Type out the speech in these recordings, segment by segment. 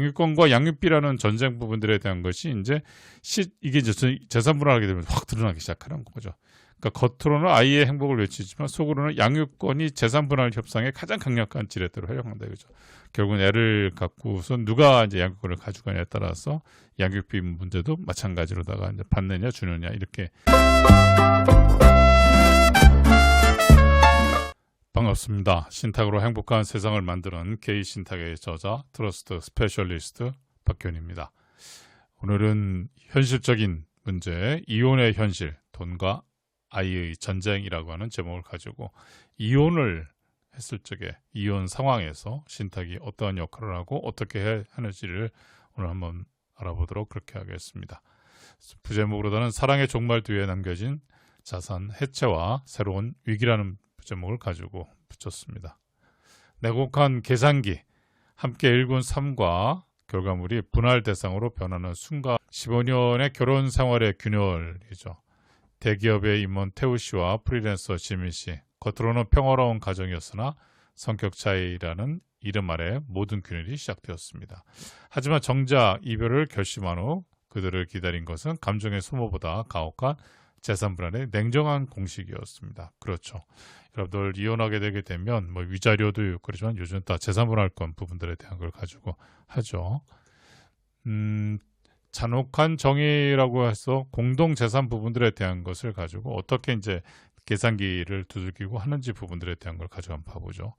양육권과 양육비라는 전쟁 부분들에 대한 것이 이게 이제 재산 분할하게 되면 확 드러나기 시작하는 거죠. 그러니까 겉으로는 아이의 행복을 외치지만 속으로는 양육권이 재산 분할 협상의 가장 강력한 지렛대로 활용한다 이거죠. 결국은 애를 갖고서 누가 이제 양육권을 가져가냐에 따라서 양육비 문제도 마찬가지로다가 이제 받느냐 주느냐 이렇게. 반갑습니다. 신탁으로 행복한 세상을 만드는 게이 신탁의 저자 트러스트 스페셜리스트 박균입니다. 오늘은 현실적인 문제, 이혼의 현실, 돈과 아이의 전쟁이라고 하는 제목을 가지고 이혼을 했을 적에 이혼 상황에서 신탁이 어떠한 역할을 하고 어떻게 해야 하는지를 오늘 한번 알아보도록 그렇게 하겠습니다. 부제목으로는 사랑의 종말 뒤에 남겨진 자산 해체와 새로운 위기라는 부제목을 가지고 붙였습니다. 내곡한 계산기, 함께 일군 삶과 결과물이 분할 대상으로 변하는 순간 15년의 결혼 생활의 균열이죠. 대기업의 임원 태우 씨와 프리랜서 지민 씨, 겉으로는 평화로운 가정이었으나 성격 차이라는 이름 아래 모든 균열이 시작되었습니다. 하지만 정작 이별을 결심한 후 그들을 기다린 것은 감정의 소모보다 가혹한 재산 분할의 냉정한 공식이었습니다. 그렇죠. 여러분들 이혼하게 되게 되면 뭐 위자료도 있고 그렇지만 요즘 다 재산 분할권 부분들에 대한 걸 가지고 하죠. 잔혹한 정의라고 해서 공동 재산 부분들에 대한 것을 가지고 어떻게 이제 계산기를 두들기고 하는지 부분들에 대한 걸 가지고 한번 봐보죠.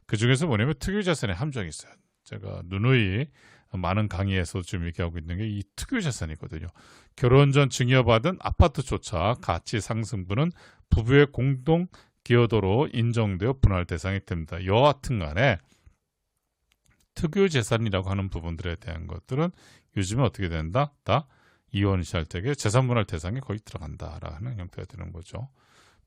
그 중에서 뭐냐면 특유 재산의 함정이 있어요. 제가 누누이 많은 강의에서 지금 얘기하고 있는 게 이 특유 재산이거든요. 결혼 전 증여받은 아파트조차 가치 상승분은 부부의 공동 기여도로 인정되어 분할 대상이 됩니다. 여하튼 간에 특유 재산이라고 하는 부분들에 대한 것들은 요즘에 어떻게 된다? 다 이혼 시할 때에 재산 분할 대상에 거의 들어간다라는 형태가 되는 거죠.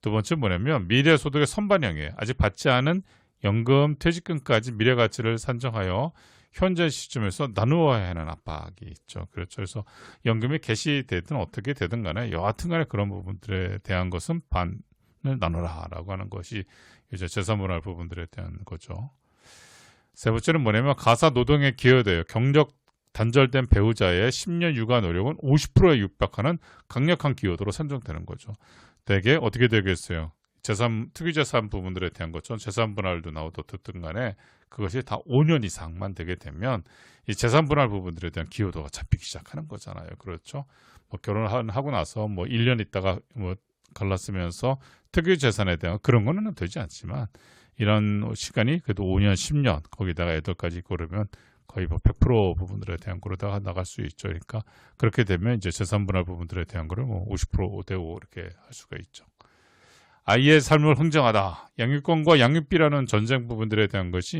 두 번째 뭐냐면 미래 소득의 선반영이에요. 아직 받지 않은 연금, 퇴직금까지 미래 가치를 산정하여 현재 시점에서 나누어야 하는 압박이 있죠. 그렇죠. 그래서 연금이 개시되든 어떻게 되든 간에 여하튼 간에 그런 부분들에 대한 것은 반을 나누라라고 하는 것이 이제 재산 분할 부분들에 대한 거죠. 세 번째는 뭐냐면 가사 노동에 기여되어 경력 단절된 배우자의 10년 육아 노력은 50%에 육박하는 강력한 기여도로 산정되는 거죠. 대개 어떻게 되겠어요? 특유재산 부분들에 대한 것처럼 재산 분할도 나오도 듣든 간에 그것이 다 5년 이상만 되게 되면 이 재산 분할 부분들에 대한 기여도가 잡히기 시작하는 거잖아요. 그렇죠? 뭐 결혼하고 나서 뭐 1년 있다가 뭐 갈랐으면서 특유재산에 대한 그런 거는 되지 않지만 이런 시간이 그래도 5년, 10년 거기다가 애들까지 있고 그러면 거의 뭐 100% 부분들에 대한 거로다가 나갈 수 있죠. 그러니까 그렇게 되면 이제 재산 분할 부분들에 대한 거를 뭐 50% 5대5 이렇게 할 수가 있죠. 아이의 삶을 흥정하다. 양육권과 양육비라는 전쟁 부분들에 대한 것이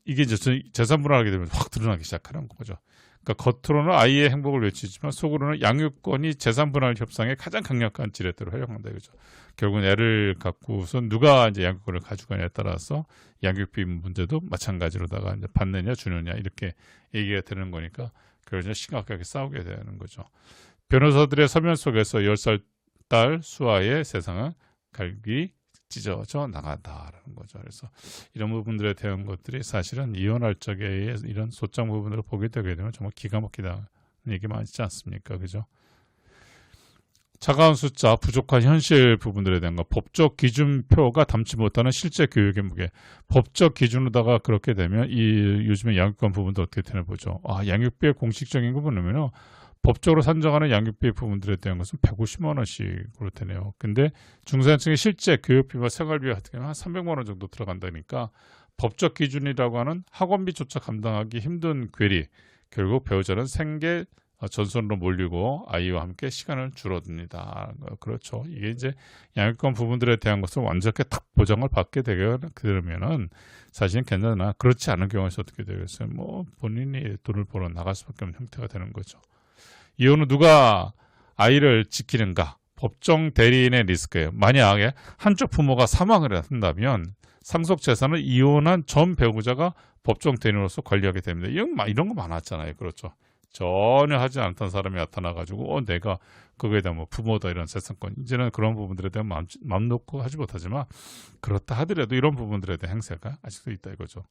이게 이제 재산 분할하게 되면 확 드러나기 시작하는 거죠. 그러니까 겉으로는 아이의 행복을 외치지만 속으로는 양육권이 재산 분할 협상의 가장 강력한 지렛대로 활용한다 이거죠. 결국은 애를 갖고서 누가 이제 양육권을 가져가냐에 따라서 양육비 문제도 마찬가지로다가 이제 받느냐 주느냐 이렇게 얘기가 되는 거니까 결국은 심각하게 싸우게 되는 거죠. 변호사들의 서면 속에서 10살 딸 수아의 세상은 갈기 찢어져 나간다라는 거죠. 그래서 이런 부분들에 대한 것들이 사실은 이혼할 적에 이런 소장 부분들을 보게 되게 되면 정말 기가 막히다는 얘기 많지 않습니까? 그죠? 차가운 숫자, 부족한 현실 부분들에 대한 거, 법적 기준표가 담지 못하는 실제 교육의 무게, 법적 기준으로다가 그렇게 되면 요즘에 양육권 부분도 어떻게 되나 보죠. 양육비의 공식적인 거 보면요. 법적으로 산정하는 양육비 부분들에 대한 것은 150만 원씩으로 되네요. 근데 중산층의 실제 교육비와 생활비 같은 경우는 한 300만 원 정도 들어간다니까 법적 기준이라고 하는 학원비조차 감당하기 힘든 괴리, 결국 배우자는 생계 전선으로 몰리고 아이와 함께 시간을 줄어듭니다. 그렇죠. 이게 이제 양육권 부분들에 대한 것을 완전하게 딱 보장을 받게 되면은 사실은 괜찮으나 그렇지 않은 경우에서 어떻게 되겠어요? 뭐 본인이 돈을 벌어 나갈 수밖에 없는 형태가 되는 거죠. 이혼은 누가 아이를 지키는가? 법정 대리인의 리스크예요. 만약에 한쪽 부모가 사망을 한다면 상속 재산을 이혼한 전 배우자가 법정 대리인으로서 관리하게 됩니다. 이런 거 많았잖아요. 그렇죠. 전혀 하지 않던 사람이 나타나가지고 내가 거기에 대한 뭐 부모다 이런 재산권 이제는 그런 부분들에 대한 마음 놓고 하지 못하지만 그렇다 하더라도 이런 부분들에 대한 행세가 아직도 있다 이거죠.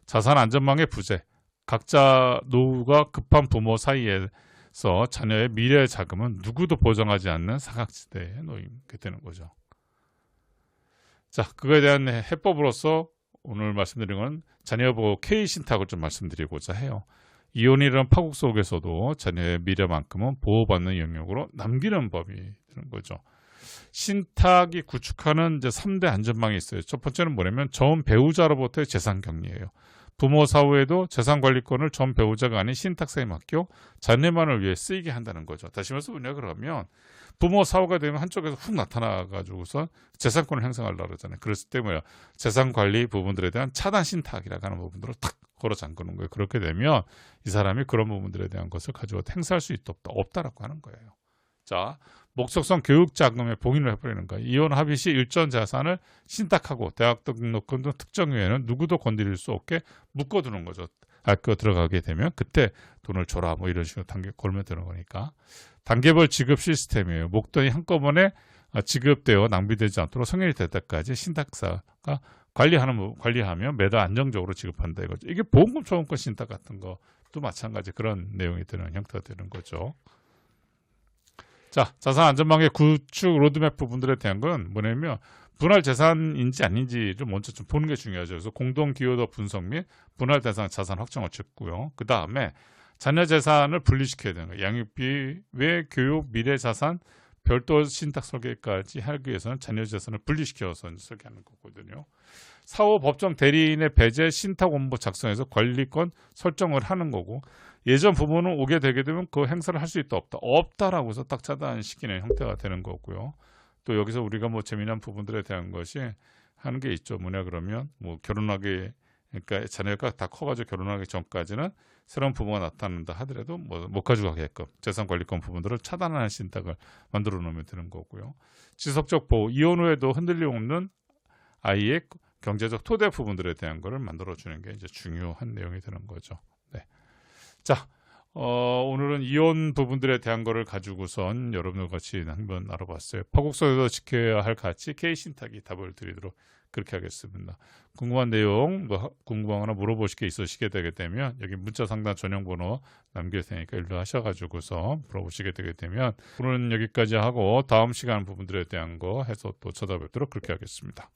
자산 안전망의 부재, 각자 노후가 급한 부모 사이에서 자녀의 미래 자금은 누구도 보장하지 않는 사각지대에 놓이게 되는 거죠. 자, 그거에 대한 해법으로서 오늘 말씀드린 건 자녀 보호 K 신탁을 좀 말씀드리고자 해요. 이혼이라는 파국 속에서도 자녀의 미래만큼은 보호받는 영역으로 남기는 법이 되는 거죠. 신탁이 구축하는 이제 3대 안전망이 있어요. 첫 번째는 뭐냐면 전 배우자로부터의 재산 격리예요. 부모 사후에도 재산관리권을 전 배우자가 아닌 신탁사에 맡겨 자녀만을 위해 쓰이게 한다는 거죠. 다시 말해서 뭐냐 그러면 부모 사후가 되면 한쪽에서 훅 나타나가지고서 재산권을 행사하려고 그러잖아요. 그랬을 때 뭐야 재산관리 부분들에 대한 차단 신탁이라고 하는 부분들을 탁 걸어 잠그는 거예요. 그렇게 되면 이 사람이 그런 부분들에 대한 것을 가지고 행사할 수 있다 없다라고 하는 거예요. 자, 목적성 교육 자금에 봉인을 해버리는 거예요. 이혼 합의 시 일전 자산을 신탁하고 대학 등록금 등 특정 외에는 누구도 건드릴 수 없게 묶어두는 거죠. 학교 들어가게 되면 그때 돈을 줘라 뭐 이런 식으로 걸면 되는 거니까. 단계별 지급 시스템이에요. 목돈이 한꺼번에 지급되어 낭비되지 않도록 성인이 될 때까지 신탁사가 관리하면 매달 안정적으로 지급한다 이거죠. 이게 보험금 초험권 신탁 같은 것도 마찬가지 그런 내용이 되는 형태가 되는 거죠. 자, 자산 안전망의 구축 로드맵 부분들에 대한 건 뭐냐면 분할 재산인지 아닌지를 먼저 좀 보는 게 중요하죠. 그래서 공동 기여도 분석 및 분할 대상 자산 확정을 짓고요. 그 다음에 자녀 재산을 분리시켜야 되는 거예요. 양육비 외 교육 미래 자산 별도 신탁 설계까지 하기 위해서는 자녀 재산을 분리시켜서 설계하는 거거든요. 사후 법정 대리인의 배제 신탁 원부 작성해서 관리권 설정을 하는 거고 예전 부모는 오게 되게 되면 그 행사를 할 수 있다 없다라고 해서 딱 차단시키는 형태가 되는 거고요. 또 여기서 우리가 뭐 재미난 부분들에 대한 것이 하는 게 있죠. 뭐냐 그러면 뭐 결혼하기 그러니까 자녀가 다 커가지고 결혼하기 전까지는 새로운 부모가 나타난다 하더라도 뭐 못 가져가게끔 재산관리권 부분들을 차단하는 신탁을 만들어 놓으면 되는 거고요. 지속적 보호, 이혼 후에도 흔들림 없는 아이의 경제적 토대 부분들에 대한 거를 만들어 주는 게 이제 중요한 내용이 되는 거죠. 네. 자, 오늘은 이혼 부분들에 대한 거를 가지고선 여러분들 같이 한번 알아봤어요. 파국속에서 지켜야 할 가치 K 신탁이 답을 드리도록 그렇게 하겠습니다. 궁금한 내용, 궁금하거나 물어보실 게 있으시게 되게 되면 여기 문자 상담 전용 번호 남길 테니까 일로 하셔가지고서 물어보시게 되게 되면 오늘은 여기까지 하고 다음 시간 부분들에 대한 거 해서 또 찾아뵙도록 그렇게 하겠습니다.